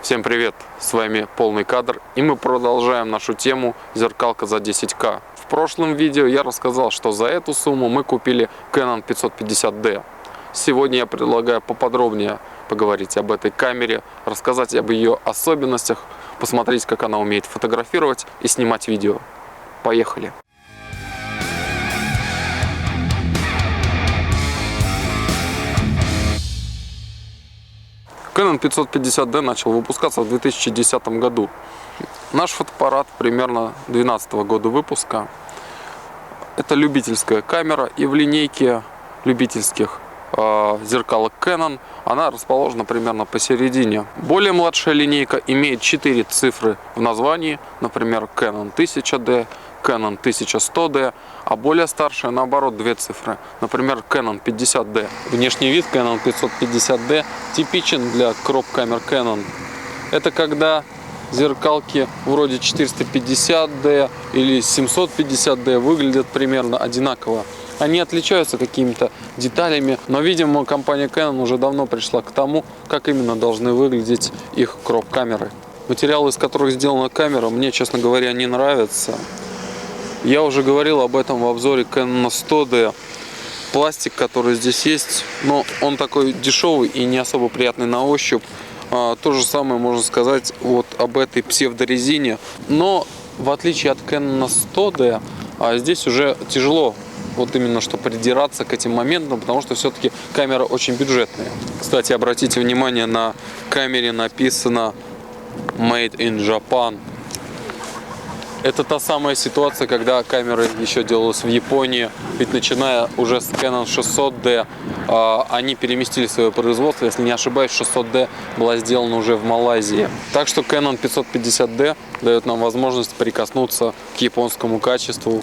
Всем привет, с вами Полный Кадр, и мы продолжаем нашу тему зеркалка за 10К. В прошлом видео я рассказал, что за эту сумму мы купили Canon 550D. Сегодня я предлагаю поподробнее поговорить об этой камере, рассказать об ее особенностях, посмотреть, как она умеет фотографировать и снимать видео. Поехали! Canon 550D начал выпускаться в 2010 году. Наш фотоаппарат примерно 2012 года выпуска. Это любительская камера, и в линейке любительских зеркалок Canon она расположена примерно посередине. Более младшая линейка имеет 4 цифры в названии, например, Canon 1000D, Canon 1100D, а более старшая, наоборот, 2 цифры, например, Canon 50D. Внешний вид Canon 550D типичен для кроп-камер Canon. Это когда зеркалки вроде 450D или 750D выглядят примерно одинаково. Они отличаются какими-то деталями, но, видимо, компания Canon уже давно пришла к тому, как именно должны выглядеть их кроп-камеры. Материалы, из которых сделана камера, мне, честно говоря, не нравятся. Я уже говорил об этом в обзоре Canon 100D. Пластик, который здесь есть, но он такой дешевый и не особо приятный на ощупь. То же самое можно сказать вот об этой псевдорезине. Но в отличие от Canon 100D, здесь уже тяжело вот именно что придираться к этим моментам, потому что все-таки камера очень бюджетная. Кстати, обратите внимание, на камере написано Made in Japan. Это та самая ситуация, когда камеры еще делалась в Японии, ведь начиная уже с Canon 600D, они переместили свое производство, если не ошибаюсь, 600D была сделана уже в Малайзии. Так что Canon 550D дает нам возможность прикоснуться к японскому качеству,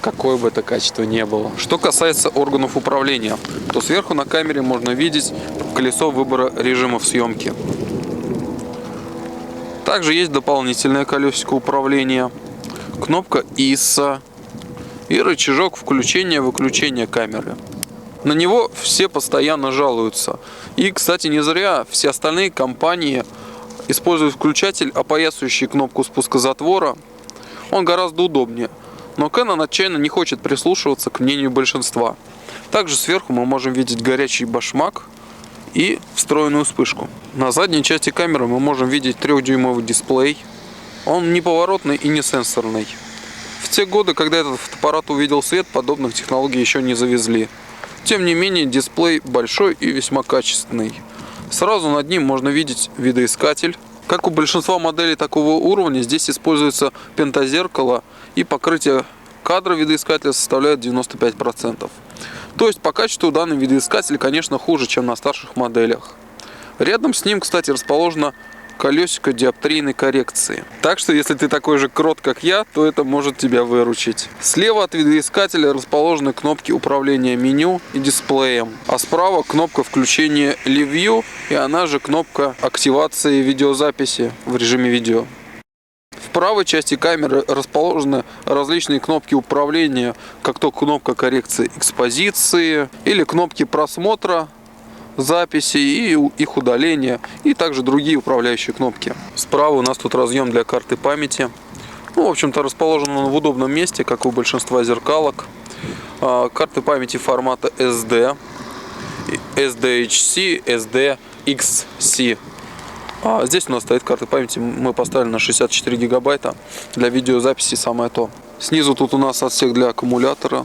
какое бы это качество ни было. Что касается органов управления, то сверху на камере можно видеть колесо выбора режимов съемки. Также есть дополнительное колесико управления, кнопка ISO и рычажок включения-выключения камеры. На него все постоянно жалуются. И, кстати, не зря все остальные компании используют включатель, опоясывающий кнопку спуска затвора. Он гораздо удобнее. Но Canon отчаянно не хочет прислушиваться к мнению большинства. Также сверху мы можем видеть горячий башмак и встроенную вспышку. На задней части камеры мы можем видеть 3-дюймовый дисплей. Он не поворотный и не сенсорный. В те годы, когда этот фотоаппарат увидел свет, подобных технологий еще не завезли. Тем не менее, дисплей большой и весьма качественный. Сразу над ним можно видеть видоискатель. Как у большинства моделей такого уровня, здесь используется пентазеркало, и покрытие кадра видоискателя составляет 95%. То есть по качеству данный видоискатель, конечно, хуже, чем на старших моделях. Рядом с ним, кстати, расположено колесико диоптрийной коррекции. Так что, если ты такой же крот, как я, то это может тебя выручить. Слева от видоискателя расположены кнопки управления меню и дисплеем, а справа кнопка включения Live View, и она же кнопка активации видеозаписи в режиме видео. В правой части камеры расположены различные кнопки управления, как то кнопка коррекции экспозиции или кнопки просмотра записи и их удаления, и также другие управляющие кнопки. Справа у нас тут разъем для карты памяти. В общем-то, расположен он в удобном месте, как у большинства зеркалок. Карты памяти формата SD, SDHC, SDXC. Здесь у нас стоит карта памяти, мы поставили на 64 гигабайта. Для видеозаписи самое то. Снизу тут у нас отсек для аккумулятора.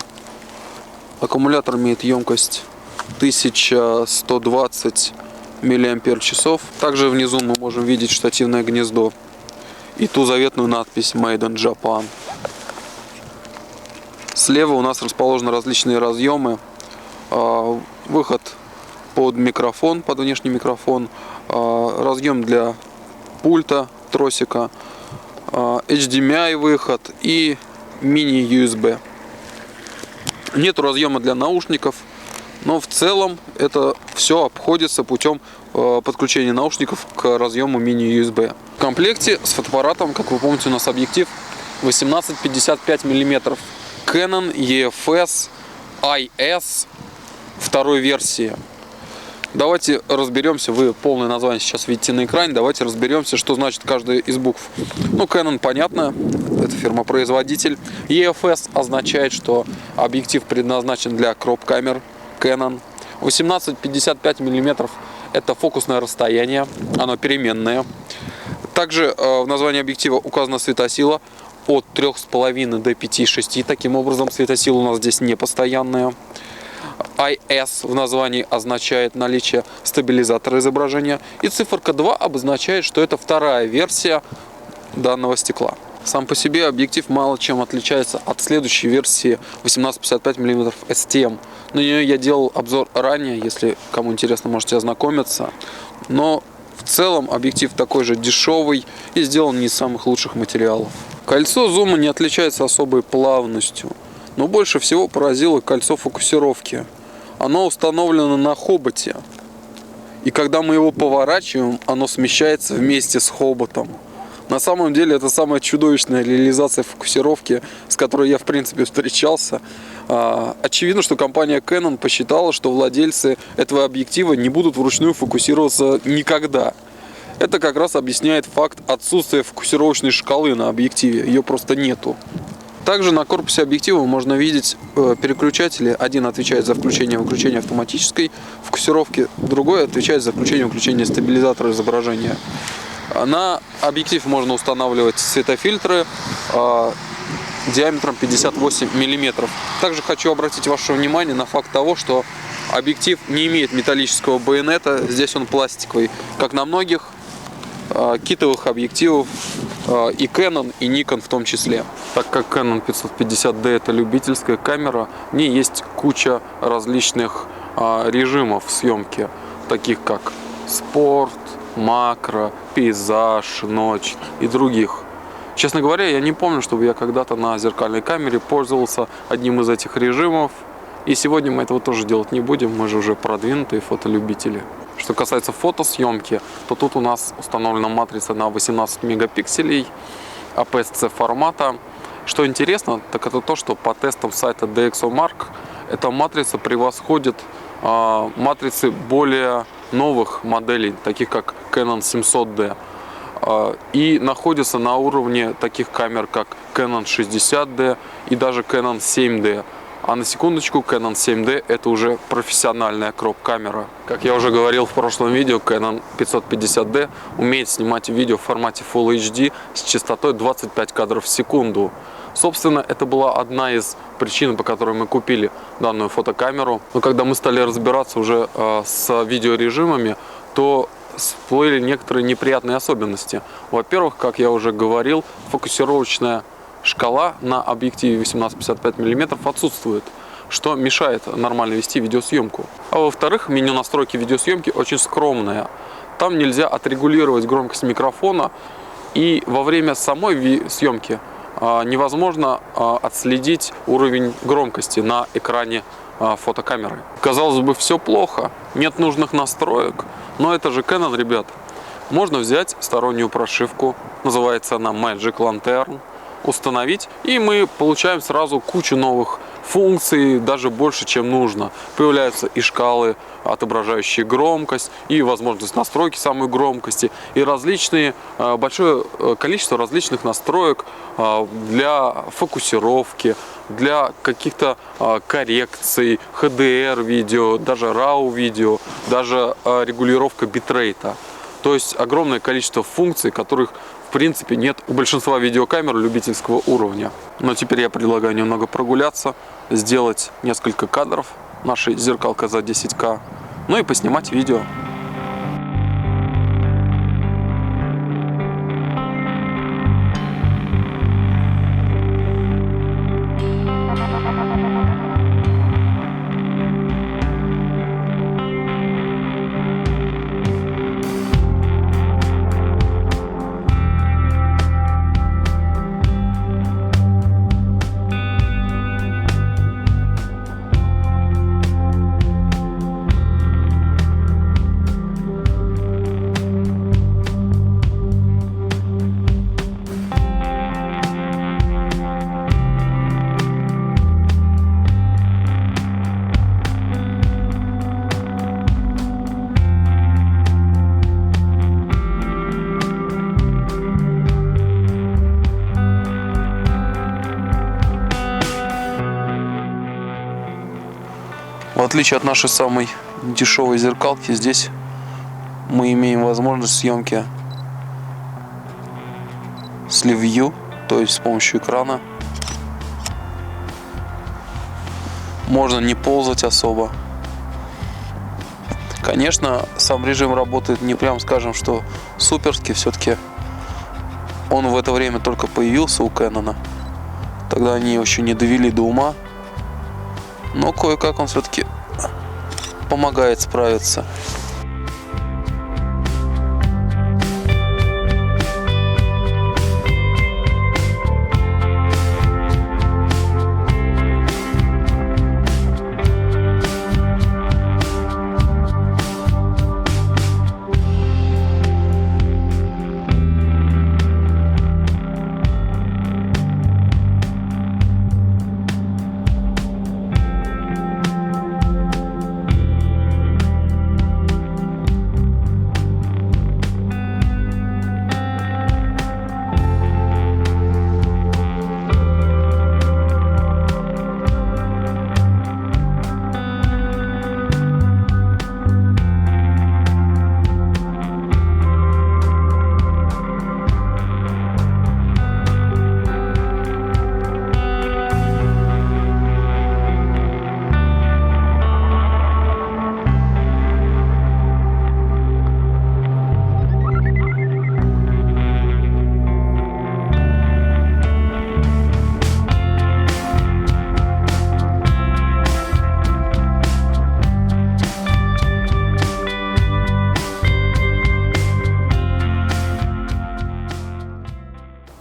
Аккумулятор имеет емкость 1120 мАч. Также внизу мы можем видеть штативное гнездо и ту заветную надпись Made in Japan. Слева у нас расположены различные разъемы. Выход под микрофон, под внешний микрофон, разъем для пульта, тросика, HDMI выход и мини-USB. Нету разъема для наушников. Но в целом это все обходится путем подключения наушников к разъему мини-USB. В комплекте с фотоаппаратом, как вы помните, у нас объектив 18-55 мм Canon EFS IS второй версии. Давайте разберемся, вы полное название сейчас видите на экране, давайте разберемся, что значит каждая из букв. Ну, Canon понятно, это фирма-производитель. EFS означает, что объектив предназначен для кроп-камер Canon. 18-55 мм это фокусное расстояние, оно переменное. Также в названии объектива указана светосила от 3,5 до 5,6. Таким образом, светосила у нас здесь не постоянная. IS в названии означает наличие стабилизатора изображения. И циферка 2 обозначает, что это вторая версия данного стекла. Сам по себе объектив мало чем отличается от следующей версии 18-55 мм STM. На нее я делал обзор ранее, если кому интересно, можете ознакомиться. Но в целом объектив такой же дешевый и сделан не из самых лучших материалов. Кольцо зума не отличается особой плавностью, но больше всего поразило кольцо фокусировки. Оно установлено на хоботе, и когда мы его поворачиваем, оно смещается вместе с хоботом. На самом деле это самая чудовищная реализация фокусировки, с которой я в принципе встречался. Очевидно, что компания Canon посчитала, что владельцы этого объектива не будут вручную фокусироваться никогда. Это как раз объясняет факт отсутствия фокусировочной шкалы на объективе, ее просто нету. Также на корпусе объектива можно видеть переключатели. Один отвечает за включение и выключение автоматической фокусировки, другой отвечает за включение и выключение стабилизатора изображения. На объектив можно устанавливать светофильтры диаметром 58 мм. Также хочу обратить ваше внимание на факт того, что объектив не имеет металлического байонета. Здесь он пластиковый, как на многих китовых объективов и Canon, и Nikon в том числе. Так как Canon 550D это любительская камера, в ней есть куча различных режимов съемки, таких как спорт, макро, пейзаж, ночь и других. Честно говоря, я не помню, чтобы я когда-то на зеркальной камере пользовался одним из этих режимов. И сегодня мы этого тоже делать не будем, мы же уже продвинутые фотолюбители. Что касается фотосъемки, то тут у нас установлена матрица на 18 мегапикселей APS-C формата. Что интересно, так это то, что по тестам сайта DxOMark эта матрица превосходит матрицы более новых моделей, таких как Canon 700D, и находится на уровне таких камер, как Canon 60D и даже Canon 7D. А на секундочку, Canon 7D это уже профессиональная кроп-камера. Как я уже говорил в прошлом видео, Canon 550D умеет снимать видео в формате Full HD с частотой 25 кадров в секунду. Собственно, это была одна из причин, по которой мы купили данную фотокамеру. Но когда мы стали разбираться уже с видеорежимами, то всплыли некоторые неприятные особенности. Во-первых, как я уже говорил, фокусировочная шкала на объективе 18-55 мм отсутствует, что мешает нормально вести видеосъемку. А во-вторых, меню настройки видеосъемки очень скромное. Там нельзя отрегулировать громкость микрофона, и во время самой съемки невозможно отследить уровень громкости на экране фотокамеры. Казалось бы, все плохо, нет нужных настроек, но это же Canon, ребят. Можно взять стороннюю прошивку, называется она Magic Lantern, установить, и мы получаем сразу кучу новых функций, даже больше, чем нужно. Появляются и шкалы, отображающие громкость, и возможность настройки самой громкости, и большое количество различных настроек для фокусировки, для каких-то коррекций, HDR видео, даже RAW видео, даже регулировка битрейта. То есть огромное количество функций, которых в принципе нет у большинства видеокамер любительского уровня. Но теперь я предлагаю немного прогуляться, сделать несколько кадров нашей зеркалкой за 10К, ну и поснимать видео. отличие от нашей самой дешевой зеркалки, здесь мы имеем возможность съемки с ливью, то есть с помощью экрана. Можно не ползать особо. Конечно, сам режим работает не прям скажем, что суперски. Все-таки он в это время только появился у Canon. Тогда они его еще не довели до ума. Но кое-как он все-таки помогает справиться.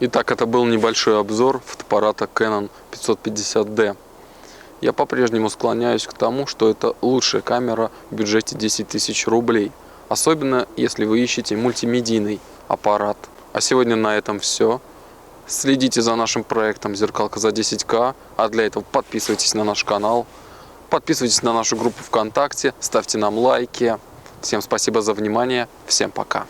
Итак, это был небольшой обзор фотоаппарата Canon 550D. Я по-прежнему склоняюсь к тому, что это лучшая камера в бюджете 10 тысяч рублей. Особенно, если вы ищете мультимедийный аппарат. А сегодня на этом все. Следите за нашим проектом «Зеркалка за 10К». А для этого подписывайтесь на наш канал. Подписывайтесь на нашу группу ВКонтакте. Ставьте нам лайки. Всем спасибо за внимание. Всем пока.